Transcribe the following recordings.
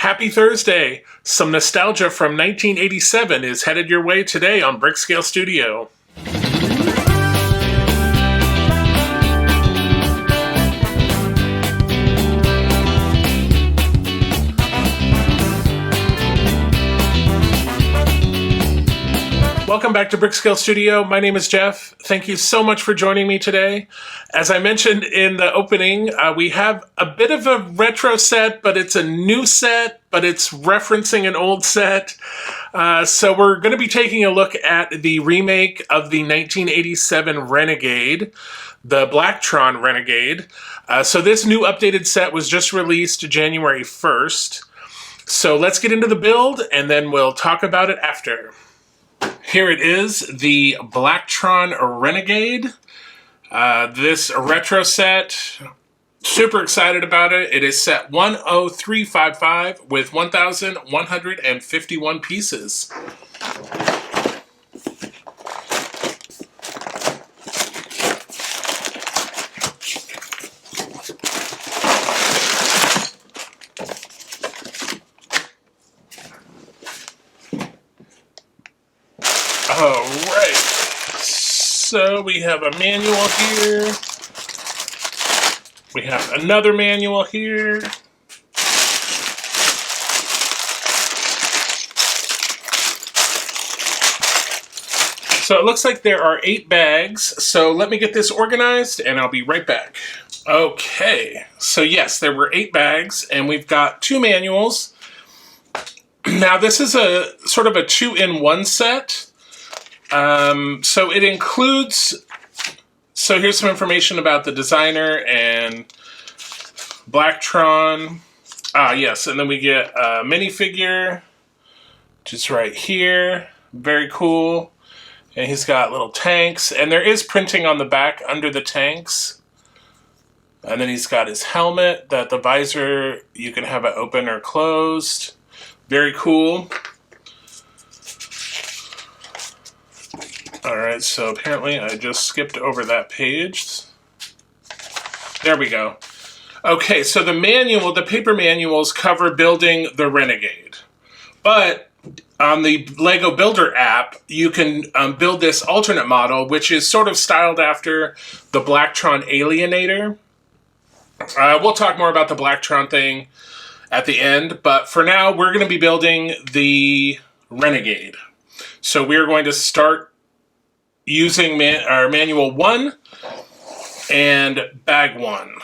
Happy Thursday! Some nostalgia from 1987 is headed your way today on Brickscale Studio. Welcome back to Brickscale Studio. My name is Jeff. Thank you so much for joining me today. As I mentioned in the opening, we have a bit of a retro set, but it's a new set, but it's referencing an old set. So we're going to be taking a look at the remake of the 1987 Renegade, the Blacktron Renegade. So this new updated set was just released January 1st. So let's get into the build, and then we'll talk about it after. Here it is, the Blacktron Renegade. This retro set, super excited about it. It is set 10355 with 1,151 pieces. Alright, so we have a manual here. We have another manual here. So it looks like there are 8 bags, so let me get this organized and I'll be right back. Okay, so yes, there were 8 bags and we've got 2 manuals. Now this is a sort of a 2-in-1 set. So it includes, so here's some information about the designer and Blacktron. Yes, and then we get a minifigure, which is right here. Very cool. And he's got little tanks, and there is printing on the back under the tanks. And then he's got his helmet that the visor, you can have it open or closed. Very cool. Alright, so apparently I just skipped over that page. There we go. Okay, so the manual, the paper manuals cover building the Renegade. But on the LEGO Builder app, you can build this alternate model, which is sort of styled after the Blacktron Alienator. We'll talk more about the Blacktron thing at the end, but for now, we're going to be building the Renegade. So we're going to start using our manual 1 and bag 1.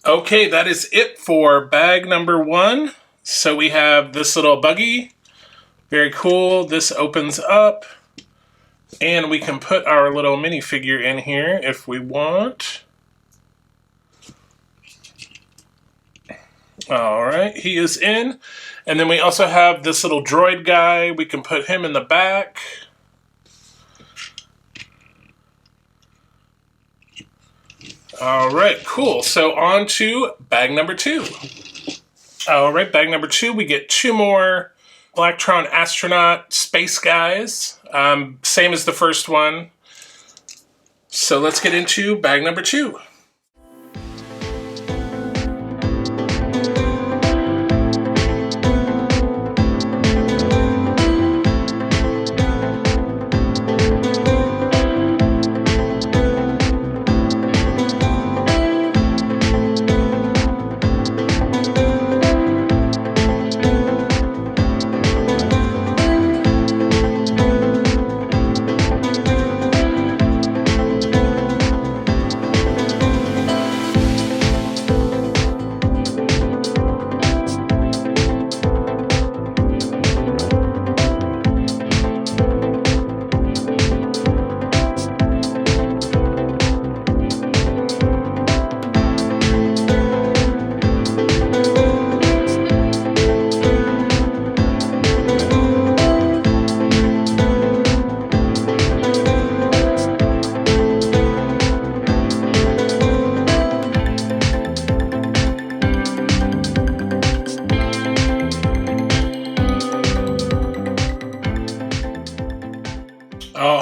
Okay, that is it for bag number 1. So we have this little buggy. Very cool. This opens up. And we can put our little minifigure in here if we want. Alright, he is in. And then we also have this little droid guy. We can put him in the back. Alright, cool. So on to bag number 2. Alright, bag number 2, we get 2 more Blacktron astronaut space guys. Same as the first one. So let's get into bag number 2.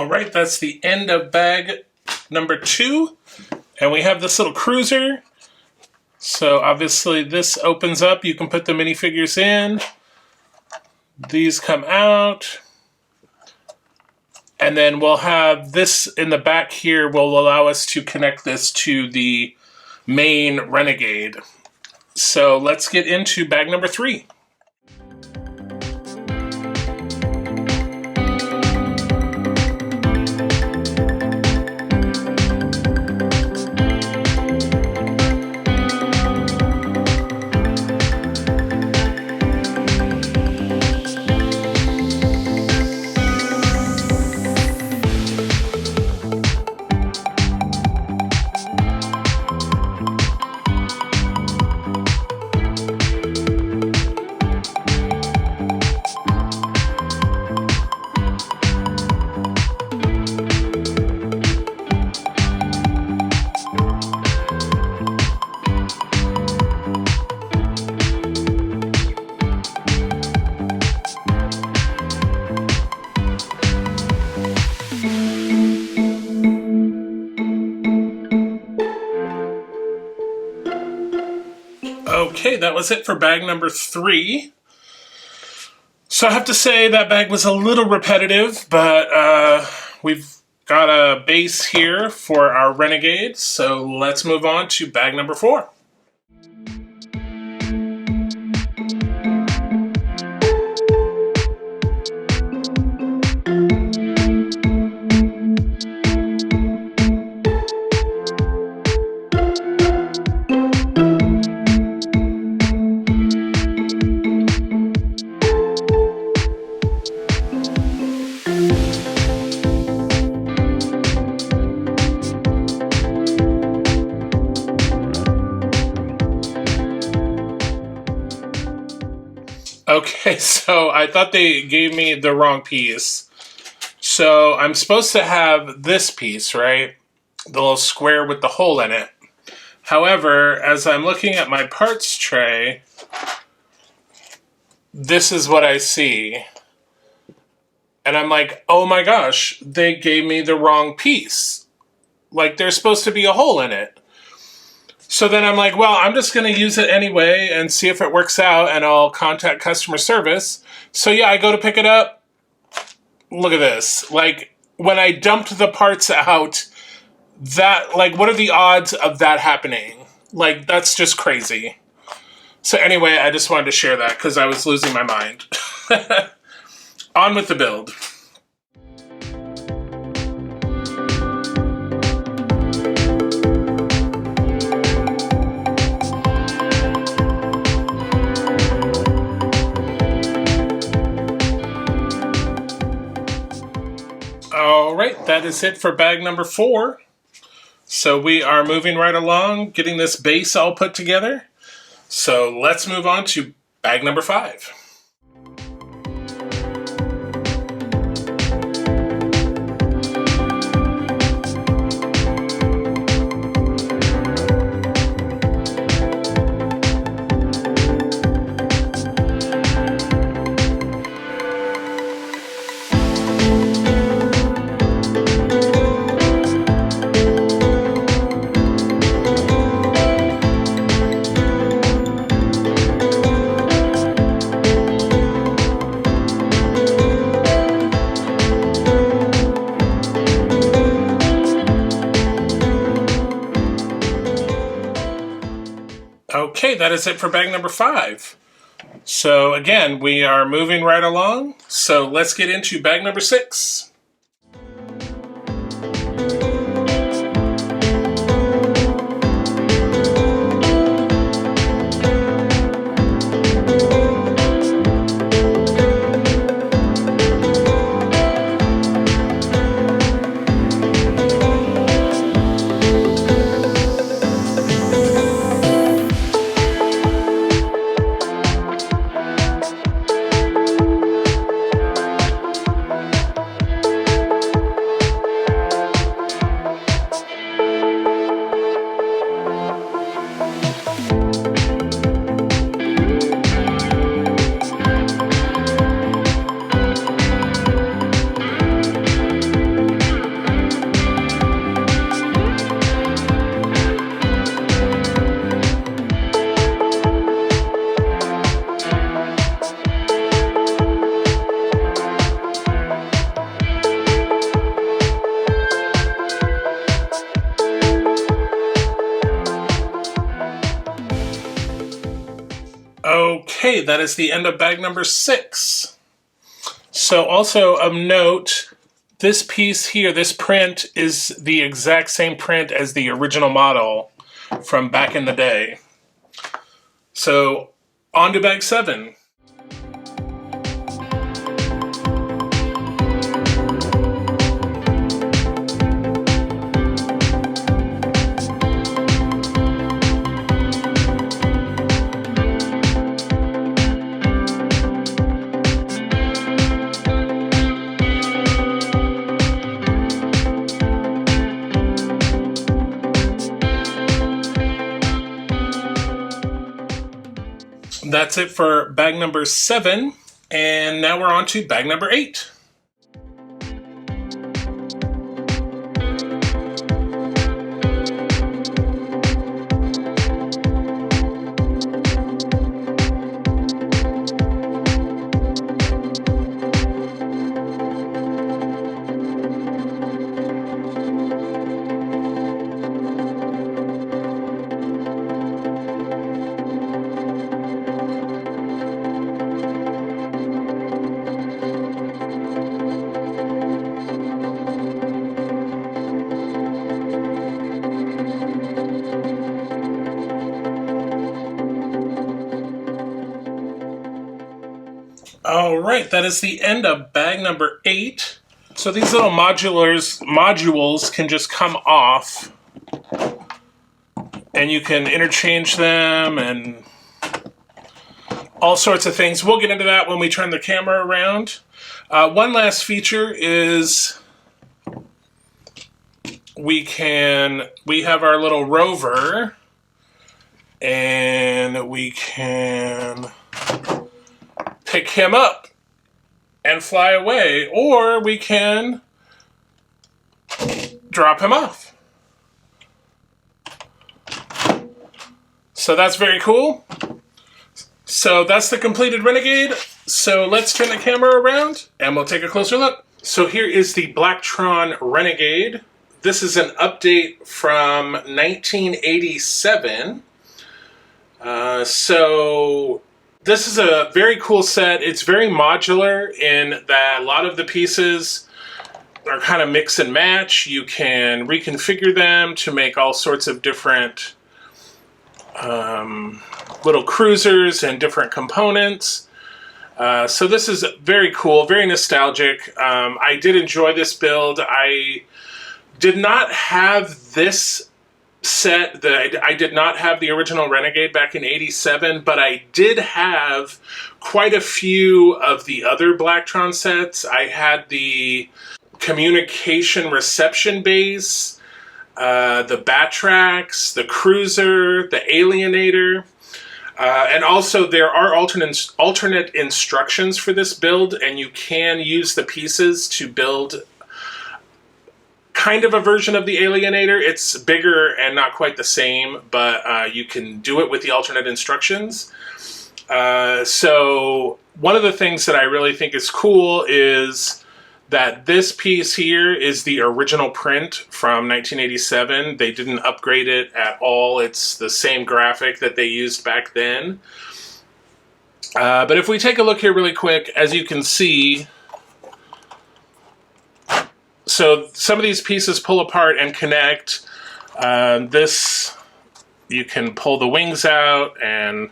All right, that's the end of bag number 2. And we have this little cruiser. So obviously this opens up. You can put the minifigures in. These come out. And then we'll have this in the back here will allow us to connect this to the main Renegade. So let's get into bag number 3. Okay, that was it for bag number 3. So I have to say that bag was a little repetitive, but we've got a base here for our Renegade. So let's move on to bag number 4. Okay, so I thought they gave me the wrong piece. So I'm supposed to have this piece, right? The little square with the hole in it. However, as I'm looking at my parts tray, this is what I see. And I'm like, oh my gosh, they gave me the wrong piece. Like, there's supposed to be a hole in it. So then I'm like, well, I'm just going to use it anyway and see if it works out, and I'll contact customer service. So yeah, I go to pick it up. Look at this. Like, when I dumped the parts out, that, like, what are the odds of that happening? Like, that's just crazy. So anyway, I just wanted to share that because I was losing my mind. On with the build. All right, that is it for bag number 4. So we are moving right along, getting this base all put together. So let's move on to bag number 5. Okay, that is it for bag number 5. So again, we are moving right along. So let's get into bag number 6. Okay, that is the end of bag number 6. So also of note, this piece here, this print, is the exact same print as the original model from back in the day. So on to bag 7. That's it for bag number 7, and now we're on to bag number 8. All right, that is the end of bag number 8. So these little modules can just come off, and you can interchange them and all sorts of things. We'll get into that when we turn the camera around. One last feature is we have our little Rover, and we can pick him up and fly away, or we can drop him off. So that's very cool. So that's the completed Renegade. So let's turn the camera around and we'll take a closer look. So here is the Blacktron Renegade. This is an update from 1987. So this is a very cool set. It's very modular in that a lot of the pieces are kind of mix and match. You can reconfigure them to make all sorts of different little cruisers and different components. So this is very cool, very nostalgic. I did enjoy this build. I did not have this set. I did not have the original Renegade back in '87, but I did have quite a few of the other Blacktron sets. I had the communication reception base, the Batrax, the Cruiser, the Alienator, and also there are alternate instructions for this build, and you can use the pieces to build kind of a version of the Alienator. It's bigger and not quite the same, but you can do it with the alternate instructions. So one of the things that I really think is cool is that this piece here is the original print from 1987. They didn't upgrade it at all. It's the same graphic that they used back then. But if we take a look here really quick, as you can see, so some of these pieces pull apart and connect. This, you can pull the wings out and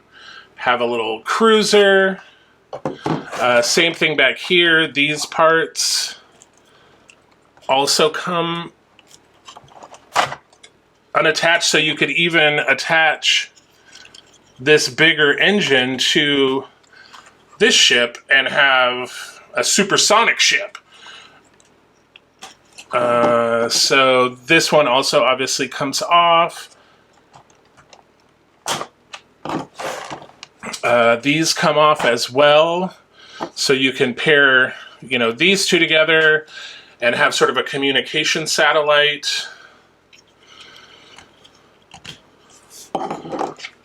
have a little cruiser. Same thing back here. These parts also come unattached, so you could even attach this bigger engine to this ship and have a supersonic ship. So this one also obviously comes off. These come off as well, so you can pair, these two together and have sort of a communication satellite.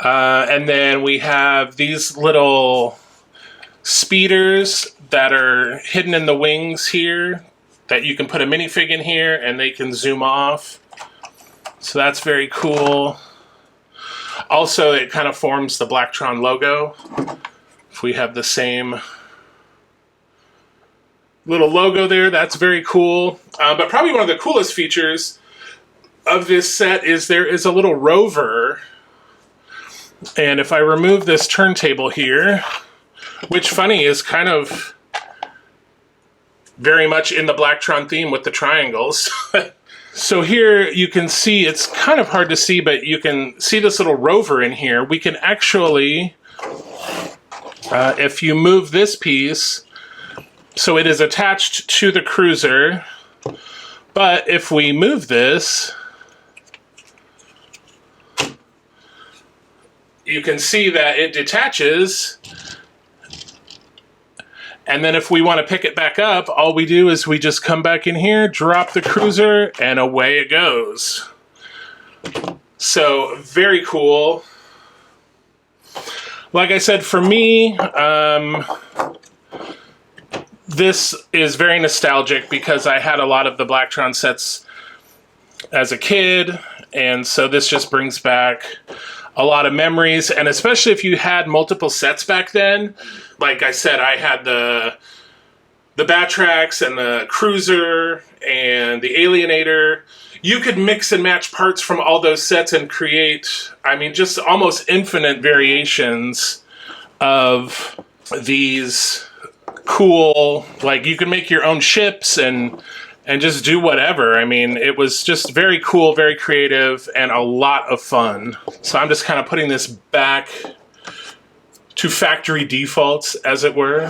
And then we have these little speeders that are hidden in the wings here, that you can put a minifig in here and they can zoom off. So that's very cool. Also, it kind of forms the Blacktron logo If we have the same little logo there, that's very cool. But probably one of the coolest features of this set is there is a little rover. And if I remove this turntable here, which funny is kind of very much in the Blacktron theme with the triangles. So here you can see, it's kind of hard to see, but you can see this little rover in here. We can actually, if you move this piece, so it is attached to the cruiser, but if we move this, you can see that it detaches. And then if we want to pick it back up, all we do is we just come back in here, drop the cruiser, and away it goes. So, very cool. Like I said, for me, this is very nostalgic because I had a lot of the Blacktron sets as a kid, and so this just brings back a lot of memories, and especially if you had multiple sets back then. Like I said, I had the Batrax and the Cruiser and the Alienator. You could mix and match parts from all those sets and create, I mean, just almost infinite variations of these cool, like you could make your own ships and just do whatever. I mean, it was just very cool, very creative, and a lot of fun. So I'm just kind of putting this back to factory defaults, as it were.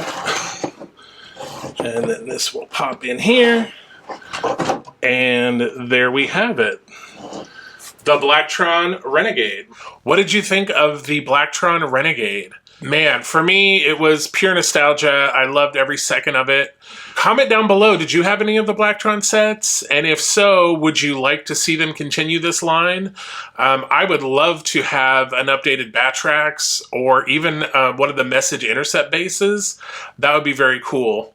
And then this will pop in here. And there we have it. The Blacktron Renegade. What did you think of the Blacktron Renegade? Man, for me, it was pure nostalgia. I loved every second of it. Comment down below, did you have any of the Blacktron sets? And if so, would you like to see them continue this line? I would love to have an updated Batrax or even one of the message intercept bases. That would be very cool.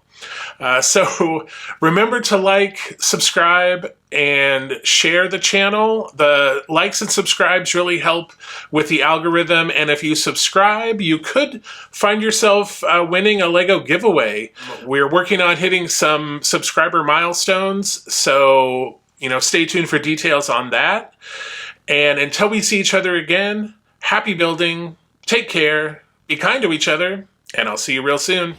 So remember to like, subscribe, and share the channel. The likes and subscribes really help with the algorithm, and if you subscribe, you could find yourself winning a LEGO giveaway. We're working on hitting some subscriber milestones, so stay tuned for details on that. And until we see each other again, happy building, take care, be kind to each other, and I'll see you real soon.